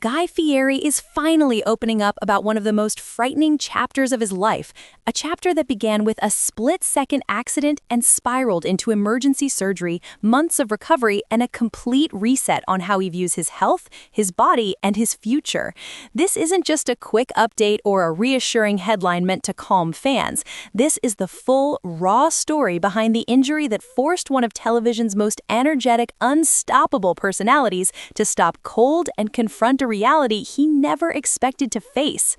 Guy Fieri is finally opening up about one of the most frightening chapters of his life, a chapter that began with a split-second accident and spiraled into emergency surgery, months of recovery, and a complete reset on how he views his health, his body, and his future. This isn't just a quick update or a reassuring headline meant to calm fans. This is the full, raw story behind the injury that forced one of television's most energetic, unstoppable personalities to stop cold and confront a reality he never expected to face.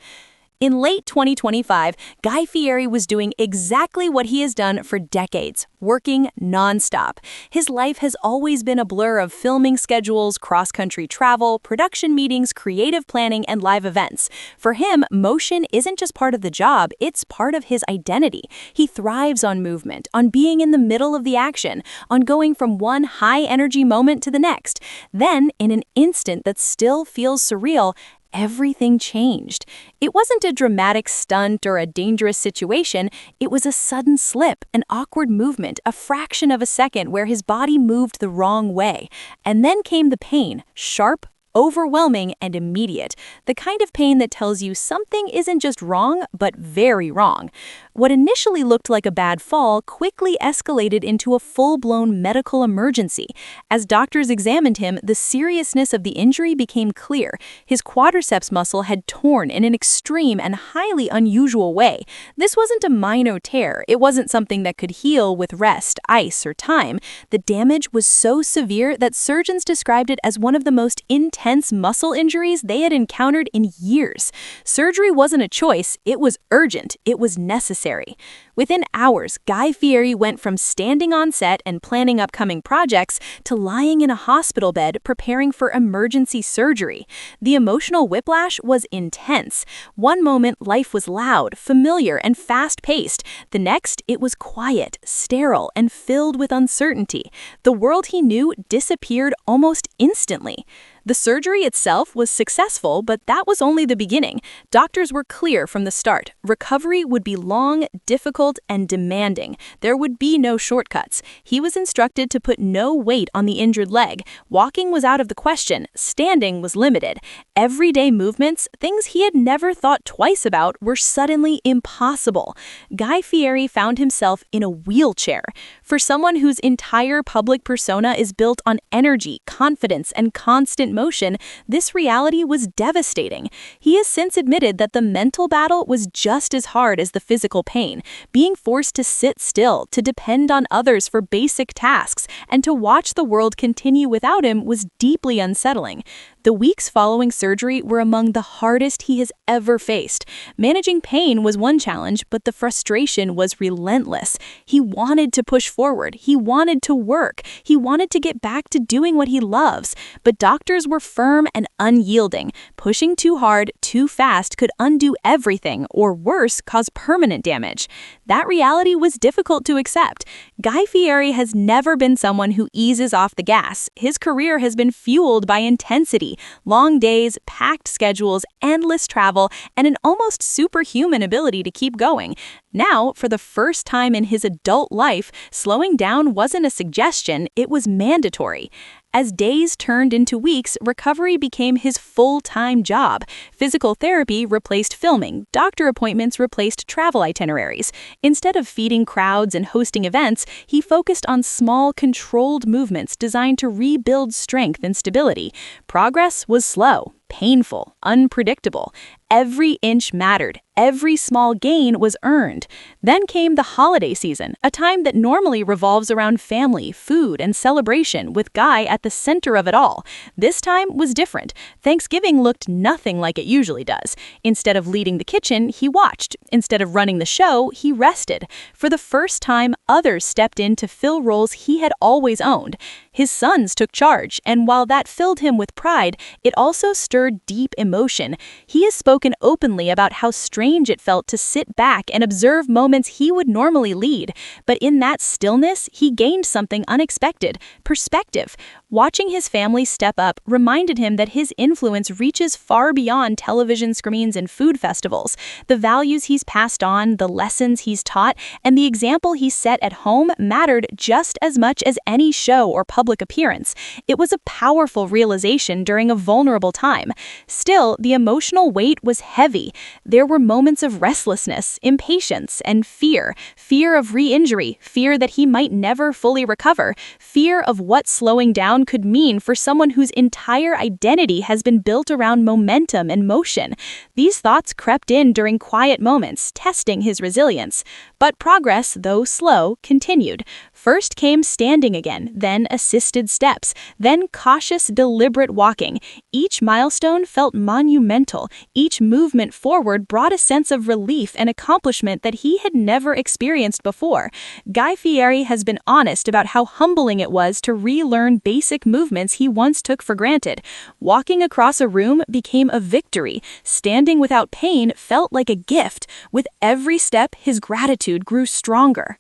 In late 2025, Guy Fieri was doing exactly what he has done for decades, working nonstop. His life has always been a blur of filming schedules, cross-country travel, production meetings, creative planning, and live events. For him, motion isn't just part of the job, it's part of his identity. He thrives on movement, on being in the middle of the action, on going from one high-energy moment to the next. Then, in an instant that still feels surreal, everything changed. It wasn't a dramatic stunt or a dangerous situation. It was a sudden slip, an awkward movement, a fraction of a second where his body moved the wrong way. And then came the pain, sharp, overwhelming, and immediate. The kind of pain that tells you something isn't just wrong, but very wrong. What initially looked like a bad fall quickly escalated into a full-blown medical emergency. As doctors examined him, the seriousness of the injury became clear. His quadriceps muscle had torn in an extreme and highly unusual way. This wasn't a minor tear. It wasn't something that could heal with rest, ice, or time. The damage was so severe that surgeons described it as one of the most intense muscle injuries they had encountered in years. Surgery wasn't a choice. It was urgent. It was necessary. Within hours, Guy Fieri went from standing on set and planning upcoming projects to lying in a hospital bed preparing for emergency surgery. The emotional whiplash was intense. One moment, life was loud, familiar, and fast-paced. The next, it was quiet, sterile, and filled with uncertainty. The world he knew disappeared almost instantly. The surgery itself was successful, but that was only the beginning. Doctors were clear from the start. Recovery would be long, difficult, and demanding. There would be no shortcuts. He was instructed to put no weight on the injured leg. Walking was out of the question. Standing was limited. Everyday movements, things he had never thought twice about, were suddenly impossible. Guy Fieri found himself in a wheelchair. For someone whose entire public persona is built on energy, confidence, and constant motion, this reality was devastating. He has since admitted that the mental battle was just as hard as the physical pain. Being forced to sit still, to depend on others for basic tasks, and to watch the world continue without him was deeply unsettling. The weeks following surgery were among the hardest he has ever faced. Managing pain was one challenge, but the frustration was relentless. He wanted to push forward. He wanted to work. He wanted to get back to doing what he loves. But doctors were firm and unyielding. Pushing too hard, too fast could undo everything, or worse, cause permanent damage. That reality was difficult to accept. Guy Fieri has never been someone who eases off the gas. His career has been fueled by intensity. Long days, packed schedules, endless travel, and an almost superhuman ability to keep going. Now, for the first time in his adult life, slowing down wasn't a suggestion, it was mandatory. As days turned into weeks, recovery became his full-time job. Physical therapy replaced filming, doctor appointments replaced travel itineraries. Instead of feeding crowds and hosting events, he focused on small, controlled movements designed to rebuild strength and stability. Progress was slow, painful, unpredictable. Every inch mattered. Every small gain was earned. Then came the holiday season, a time that normally revolves around family, food, and celebration, with Guy at the center of it all. This time was different. Thanksgiving looked nothing like it usually does. Instead of leading the kitchen, he watched. Instead of running the show, he rested. For the first time, others stepped in to fill roles he had always owned. His sons took charge, and while that filled him with pride, it also stirred deep emotion. He has spoken openly about how strange it felt to sit back and observe moments he would normally lead. But in that stillness, he gained something unexpected: perspective. Watching his family step up reminded him that his influence reaches far beyond television screens and food festivals. The values he's passed on, the lessons he's taught, and the example he set at home mattered just as much as any show or public public appearance. It was a powerful realization during a vulnerable time. Still, the emotional weight was heavy. There were moments of restlessness, impatience, and fear. Fear of re-injury, fear that he might never fully recover, fear of what slowing down could mean for someone whose entire identity has been built around momentum and motion. These thoughts crept in during quiet moments, testing his resilience. But progress, though slow, continued. First came standing again, then assisted steps, then cautious, deliberate walking. Each milestone felt monumental. Each movement forward brought a sense of relief and accomplishment that he had never experienced before. Guy Fieri has been honest about how humbling it was to relearn basic movements he once took for granted. Walking across a room became a victory. Standing without pain felt like a gift. With every step, his gratitude grew stronger.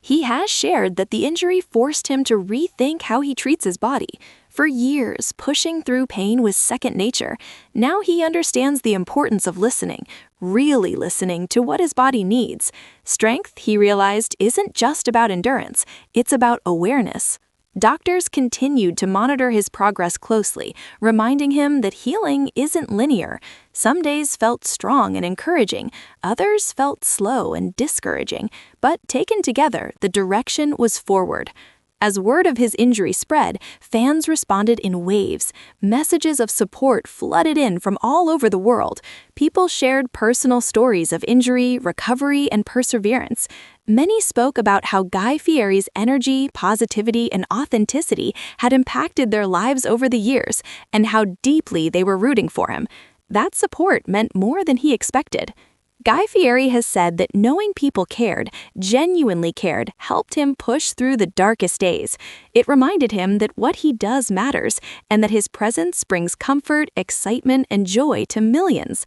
He has shared that the injury forced him to rethink how he treats his body. For years, pushing through pain was second nature. Now he understands the importance of listening, really listening to what his body needs. Strength, he realized, isn't just about endurance, it's about awareness. Doctors continued to monitor his progress closely, reminding him that healing isn't linear. Some days felt strong and encouraging, others felt slow and discouraging, but taken together, the direction was forward. As word of his injury spread, fans responded in waves. Messages of support flooded in from all over the world. People shared personal stories of injury, recovery, and perseverance. Many spoke about how Guy Fieri's energy, positivity, and authenticity had impacted their lives over the years, and how deeply they were rooting for him. That support meant more than he expected. Guy Fieri has said that knowing people cared, genuinely cared, helped him push through the darkest days. It reminded him that what he does matters, and that his presence brings comfort, excitement, and joy to millions.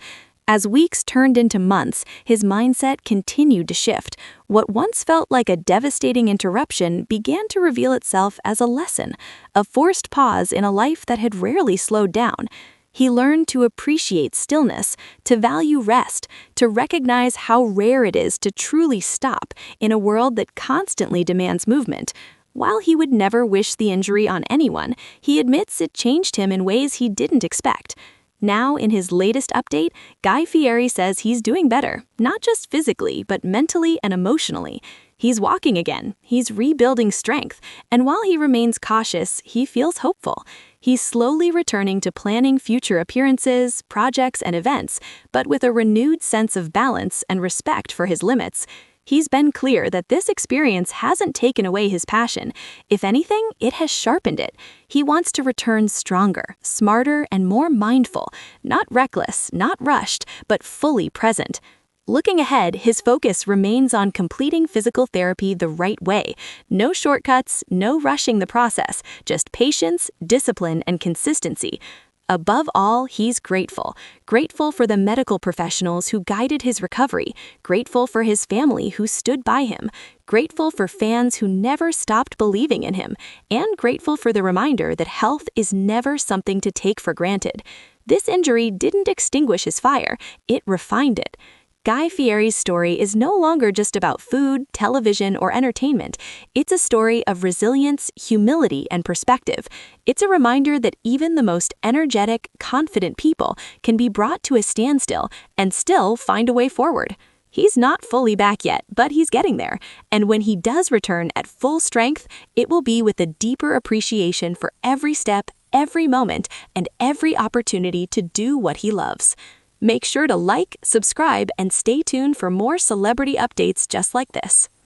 As weeks turned into months, his mindset continued to shift. What once felt like a devastating interruption began to reveal itself as a lesson, a forced pause in a life that had rarely slowed down. He learned to appreciate stillness, to value rest, to recognize how rare it is to truly stop in a world that constantly demands movement. While he would never wish the injury on anyone, he admits it changed him in ways he didn't expect. Now, in his latest update, Guy Fieri says he's doing better, not just physically, but mentally and emotionally. He's walking again, he's rebuilding strength, and while he remains cautious, he feels hopeful. He's slowly returning to planning future appearances, projects, and events, but with a renewed sense of balance and respect for his limits. He's been clear that this experience hasn't taken away his passion. If anything, it has sharpened it. He wants to return stronger, smarter, and more mindful, not reckless, not rushed, but fully present. Looking ahead, his focus remains on completing physical therapy the right way. No shortcuts, no rushing the process, just patience, discipline, and consistency. Above all, he's grateful. Grateful for the medical professionals who guided his recovery, grateful for his family who stood by him, grateful for fans who never stopped believing in him, and grateful for the reminder that health is never something to take for granted. This injury didn't extinguish his fire, it refined it. Guy Fieri's story is no longer just about food, television, or entertainment. It's a story of resilience, humility, and perspective. It's a reminder that even the most energetic, confident people can be brought to a standstill and still find a way forward. He's not fully back yet, but he's getting there. And when he does return at full strength, it will be with a deeper appreciation for every step, every moment, and every opportunity to do what he loves. Make sure to like, subscribe, and stay tuned for more celebrity updates just like this.